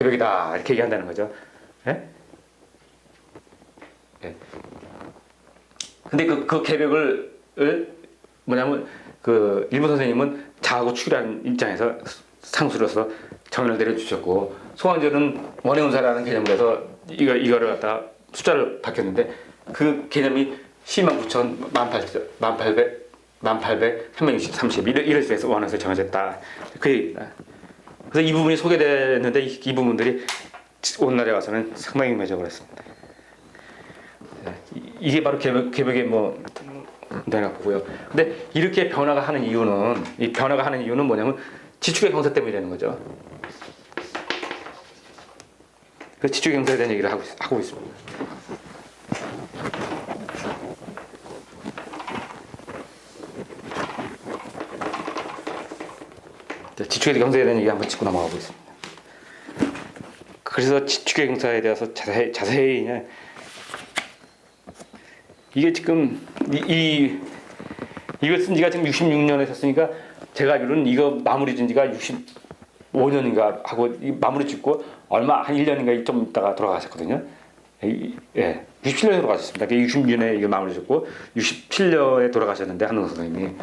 개벽이다 이렇게 얘기한다는 거죠. 예? 예. 근데 그 개벽을 뭐냐면 그 일본 선생님은 자하고 축이라는 입장에서 상수로서 정의를 내려주셨고 소환절은 원해운사라는 개념으로 해서 이거를 갖다가 숫자를 바뀌었는데 그 개념이 129,000, 1800, 360, 이럴 수에서 원해서 정해졌다. 그 얘기입니다. 그래서 이 부분이 소개됐는데 이 부분들이 오늘날에 와서는 상당히 유명해져 버렸습니다. 이게 바로 개벽의 뭐 내가 보고요. 근데 이렇게 변화가 하는 이유는 뭐냐면 지축의 경사 때문에 되는 거죠. 그 지축의 경사에 대한 얘기를 하고 있습니다. 지축의 경사에 대한 얘기 한번 짚고 넘어가 보겠습니다. 그래서 지축의 경사에 대해서 자세히 이게 지금 이걸 쓴 지가 지금 66년에 썼으니까 제가 알기로는 이거 마무리 진 지가 65년인가 하고 마무리 짓고 얼마 한 1년인가 좀 있다가 돌아가셨거든요. 예, 67년에 돌아가셨습니다. 66년에 이거 마무리 짓고 67년에 돌아가셨는데 한웅 선생님이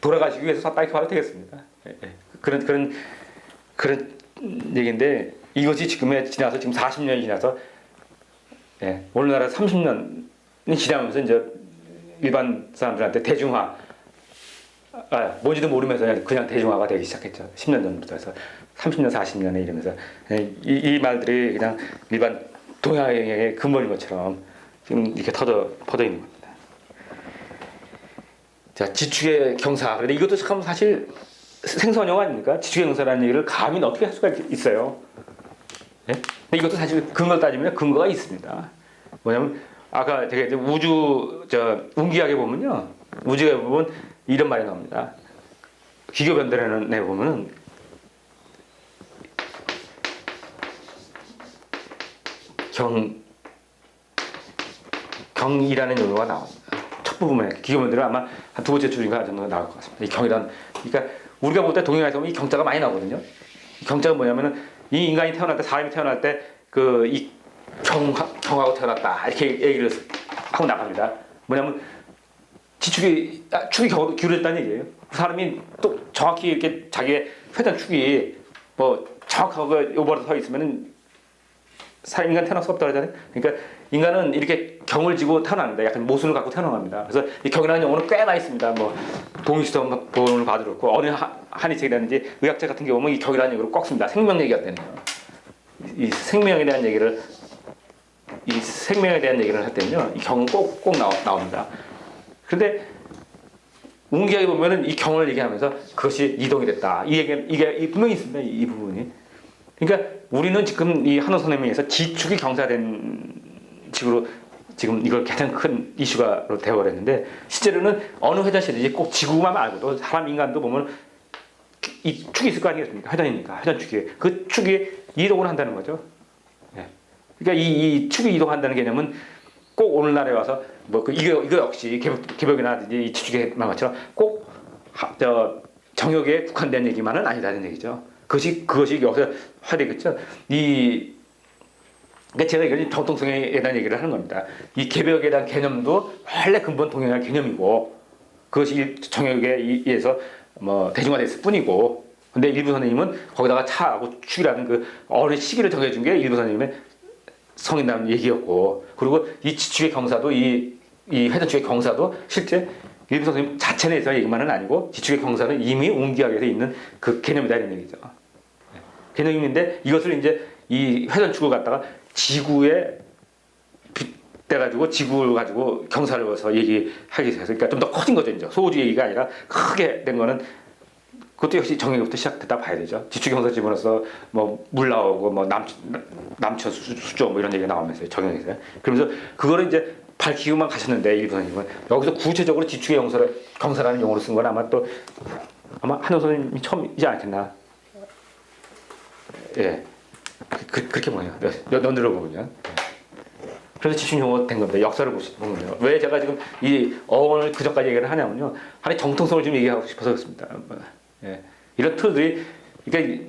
돌아가시기 위해서 삿바이크 화도 되겠습니다. 예, 예. 그런 얘기인데 이것이 지금 40년이 지나서 예, 오늘날에 30년이 지나면서 이제 일반 사람들한테 대중화, 뭔지도 모르면서 그냥 대중화가 되기 시작했죠. 10년 전부터 해서 30년, 40년에 이러면서 이 말들이 그냥 일반 동양의 근본인 것처럼 지금 이렇게 퍼져 있는 겁니다. 자, 지축의 경사. 그런데 이것도 참 사실 생소한 아닙니까? 지축의 경사라는 얘기를 감히 어떻게 할 수가 있어요? 예? 근데 이것도 사실 근거 따지면 근거가 있습니다. 뭐냐면 아까 제가 이제 운기학에 보면요, 우주에 보면 이런 말이 나옵니다. 기교 변들에는 내 보면은 경이라는 용어가 나옵니다. 첫 부분에 기교 변들은 아마 한 두 번째 줄인가 정도 나올 것 같습니다. 이 경이란, 그러니까 우리가 볼 때 동양에서 보면 이 경자가 많이 나오거든요. 이 경자가 뭐냐면은 이 인간이 태어날 때, 사람이 태어날 때 이 경하고 태어났다 이렇게 얘기를 하고 나갑니다. 뭐냐면 축이 기울어졌다는 얘기예요. 사람이 또 정확히 이렇게 자기의 회전축이 뭐 정확하게 오버로 서 있으면은 인간 태어날 수 없다고 하잖아요. 그러니까 인간은 이렇게 경을 지고 태어납니다. 약간 모순을 갖고 태어납니다. 그래서 이 경이라는 용어는 꽤나 있습니다. 뭐 동의시험 본을 받으셨고 어느 한의책이라든지 의학자 같은 경우 보면 이 경이라는 얘기를 꼭 씁니다. 생명 얘기가 되네요. 이 생명에 대한 얘기를 할 때는요, 이 경은 꼭 나옵니다. 그런데 운기학에 보면은 이 경을 얘기하면서 그것이 이동이 됐다. 이게 분명히 있습니다. 이 부분이. 그러니까 우리는 지금 이 한호 선생님에서 지축이 경사된 식으로 지금 이걸 가장 큰 이슈가 되어버렸는데 실제로는 어느 회전시든지 꼭 지구만 말고도 사람 인간도 보면 이 축이 있을 거 아니겠습니까? 회전이니까 회전축이 그 축이 이동을 한다는 거죠. 예. 그러니까 이 축이 이동한다는 개념은 꼭 오늘날에 와서 뭐 이거 역시 개벽이나든지 이 지축의 말처럼 꼭 정역에 국한된 얘기만은 아니다는 얘기죠. 그것이 여기서 화되겠죠. 그러니까 제가 이걸 정통성에 대한 얘기를 하는 겁니다. 이 개벽에 대한 개념도 원래 근본 동양의 개념이고 그것이 정역에 의해서 뭐 대중화됐을 뿐이고, 근데 일부 선생님은 거기다가 차하고 축이라는 그 어느 시기를 정해준 게 일부 선생님의 성인다는 얘기였고, 그리고 이 지축의 경사도 이 회전축의 경사도 실제 일부 선생님 자체 내에서 얘기만은 아니고 지축의 경사는 이미 운기학에서 있는 그 개념이다 이런 얘기죠. 개념인데 이것을 이제 이 회전축을 갖다가 지구에 빗대가지고 지구를 가지고 경사를 넣어서 얘기하기 위해서, 그러니까 좀 더 커진 거죠. 이제 소우주 얘기가 아니라 크게 된 거는 그것도 역시 정형부터 시작됐다 봐야 되죠. 지축 경사 집어넣어서 뭐 물 나오고 뭐 남천 수조 뭐 이런 얘기가 나오면서 정형에서 그러면서 그거를 이제 밝히고만 가셨는데 일부 선생님은 여기서 구체적으로 지축의 경사라는 용어를 쓴 건 아마 한호 선생님이 처음이지 않겠나. 예, 그렇게 보여요. 연으로 보면. 그래서 지축 용어 된 겁니다. 역사를 보면요. 왜 제가 지금 이 어원을 그전까지 얘기를 하냐면요, 하나의 정통성을 좀 얘기하고 싶어서 그렇습니다. 예, 이런 틀들이 그러니까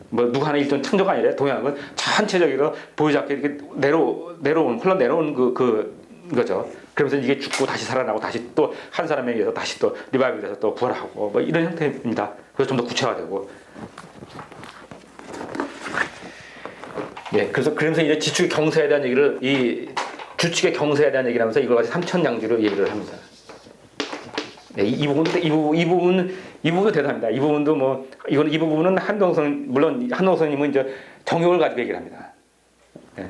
뭐 누구 하나 일정 창조가 아니라 동양은 전체적으로 보여잡게 이렇게 내려온 흘러 내려온 거죠. 그러면서 이게 죽고 다시 살아나고 다시 또 한 사람에 의해서 다시 또 리바이벌 돼서 또 부활하고 뭐 이런 형태입니다. 그래서 좀 더 구체화되고. 예, 그래서 이제 지축의 경서에 대한 얘기를 이 주축의 경서에 대한 얘기를 하면서 이걸 가지고 삼천냥지로 얘기를 합니다. 네, 이 부분도 대단합니다. 이 부분도 뭐 이 부분은 물론 한동선님은 이제 정욕을 가지고 얘기를 합니다. 네.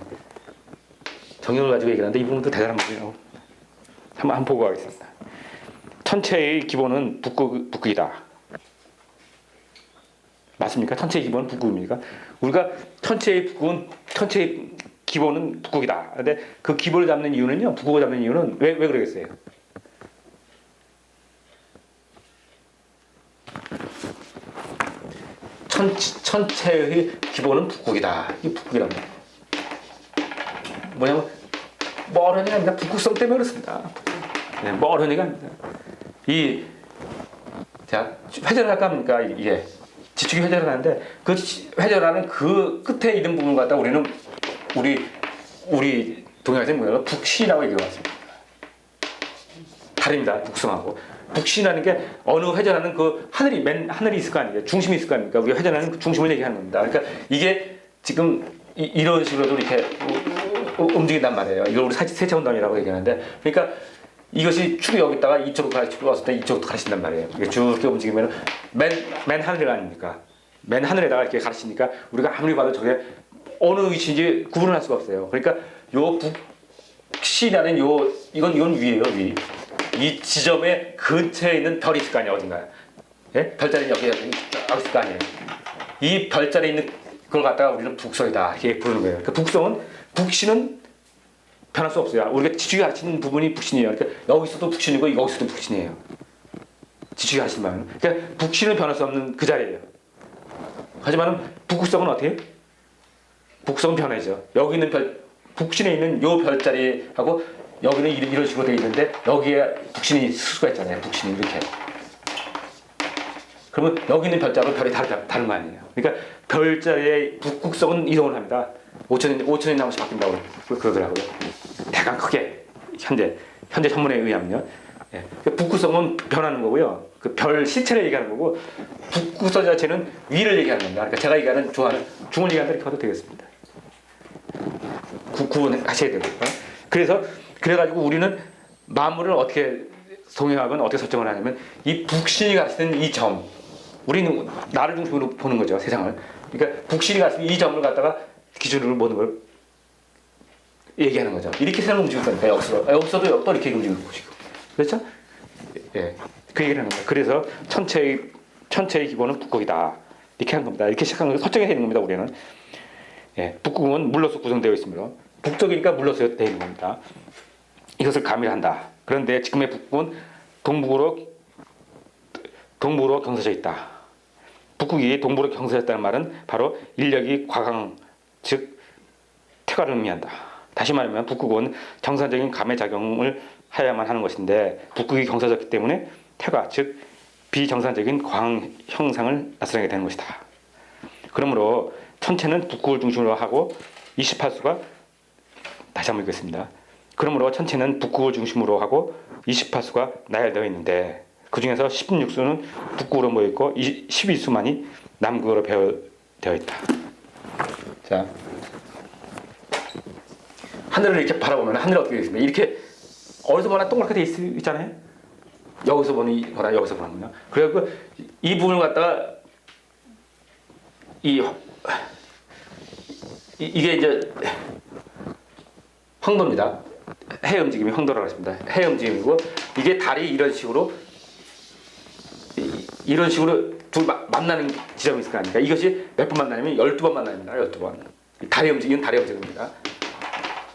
정욕을 가지고 얘기를 하는데 이 부분도 대단한 부분이라고 한번 보고 가겠습니다. 천체의 기본은 북극이다. 맞습니까? 천체의 기본은 북극입니까? 우리가 천체의 기본은 북극이다. 근데 그 기본을 잡는 이유는요, 북극을 잡는 이유는 왜 그러겠어요? 천체의 기본은 북극이다. 이 북극이랍니다. 뭐냐면 뻔한 얘기가 아닙니다. 북극성 때문에 그렇습니다. 네, 뻔한 얘기가 아닙니다. 자, 회전을 할까 합니까? 이게 지축이 회전을 하는데 그 회전하는 그 끝에 있는 부분을 갖다 우리는 우리 동양에서 뭐냐면 북신이라고 얘기해 왔습니다. 다릅니다. 북성하고. 북신이라는 게 어느 회전하는 그 하늘이 있을 거 아니에요. 중심이 있을 거 아닙니까? 우리가 회전하는 그 중심을 얘기하는 겁니다. 그러니까 이게 지금 이런 식으로도 이렇게 움직인단 말이에요. 이걸 우리 세체운동이라고 얘기하는데, 그러니까 이것이 축이 여기다가 이쪽으로 가르치고 왔을 때 이쪽으로 가르친단 말이에요. 이게 쭉 이렇게 움직이면 맨 하늘 아닙니까? 맨 하늘에다가 이렇게 가르치니까 우리가 아무리 봐도 저게 어느 위치인지 구분을 할 수가 없어요. 그러니까 요 북신이라는 이건 위예요, 위. 이 지점의 근처에 있는 별이 있을 거 아니에요, 어딘가에. 예? 별자리 여기 있을 거 아니에요. 이 별자리에 있는 그걸 갖다가 우리는 북성이다 이렇게 부르는 거예요. 그 북신은 변할 수 없어요. 우리가 지축이 가르치는 부분이 북신이에요. 그러니까 여기서도 북신이고 여기서도 북신이에요. 지축이 가르치는 바는. 그러니까 북신은 변할 수 없는 그 자리예요. 하지만 북극성은 어떻게 해요? 북극성은 변하죠. 여기 있는 북신에 있는 요 별자리하고 여기는 이런 식으로 되어 있는데 여기에 북신이 있을 수가 있잖아요. 북신이 이렇게. 그러면 여기 있는 별자로 별이 다른 거 아니에요. 그러니까 별자리의 북극성은 이동을 합니다. 5천년 한 번씩 바뀐다고 그러더라고요. 대강 크게 현재 천문에 의하면요. 예. 북극성은 변하는 거고요. 그 별 실체를 얘기하는 거고 북극성 자체는 위를 얘기하는 겁니다. 그러니까 제가 얘기하는 좋아하는 중을 얘기한다 이렇게 봐도 되겠습니다. 구분하셔야 되고. 그래가지고 우리는 만물을 어떻게 동양학은 어떻게 설정을 하냐면 이 북신이 가르치는 이 점, 우리는 나를 중심으로 보는 거죠, 세상을. 그러니까 북신이 가르치는 이 점을 갖다가 기준으로 보는 걸 얘기하는 거죠. 이렇게 세상을 움직일 거니까 여기서도 또 이렇게 움직이는 것이고, 그렇죠? 예, 그 얘기를 하는 거예요. 그래서 천체의 기본은 북극이다 이렇게 한 겁니다. 이렇게 시작한 거 설정이 되는 겁니다. 우리는. 예, 북극은 물로서 구성되어 있으므로 북쪽이니까 물로서 되어 있는 겁니다. 이것을 가밀한다. 그런데 지금의 북극은 동북으로 경서져 있다. 북극이 동북으로 경서졌다는 말은 바로 인력이 과강, 즉 퇴가를 의미한다. 다시 말하면 북극은 정상적인 감의 작용을 하야만 하는 것인데 북극이 경서졌기 때문에 퇴가, 즉 비정상적인 과학 형상을 나타내게 되는 것이다. 그러므로 천체는 북극을 중심으로 하고 28수가 다시 한번 읽겠습니다. 그러므로 천체는 북극을 중심으로 하고 28수가 나열되어 있는데 그 중에서 16수는 북극으로 모여 있고 12수만이 남극으로 되어 있다. 자, 하늘을 이렇게 바라보면 하늘이 어떻게 되겠습니까? 이렇게 어디서 보나 동그랗게 돼 있잖아요. 여기서 보는 거나 여기서 보는 거나. 그래서 이 부분을 갖다가 이게 이제 황도입니다. 해 움직임이 황도라고 했습니다. 해 움직임이고 이게 달이 이런 식으로 둘 만나는 지점이 있을 거 아닙니까? 이것이 몇 번 만나냐면 12번 만납니다. 12번. 달의 움직임은 달의 움직임입니다.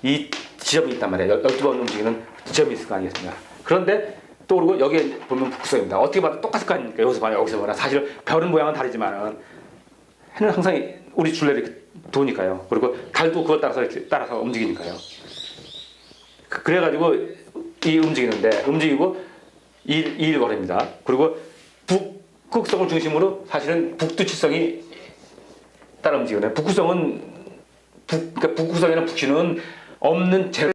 이 지점이 있단 말이에요. 12번 움직이는 지점이 있을 거 아니겠습니까? 그런데 또 그리고 여기에 보면 북극성입니다. 어떻게 봐도 똑같을 거 아닙니까? 여기서 봐나 여기서 봐나. 사실 별은 모양은 다르지만 해는 항상 우리 줄레 이렇게 도니까요. 그리고 달도 그것 따라서 움직이니까요. 그래가지고 이 움직이고 일거리입니다. 그리고 북극성을 중심으로 사실은 북두칠성이 따라 움직이거든요. 북구성은 그러니까 북구성에는 북신은 없는 제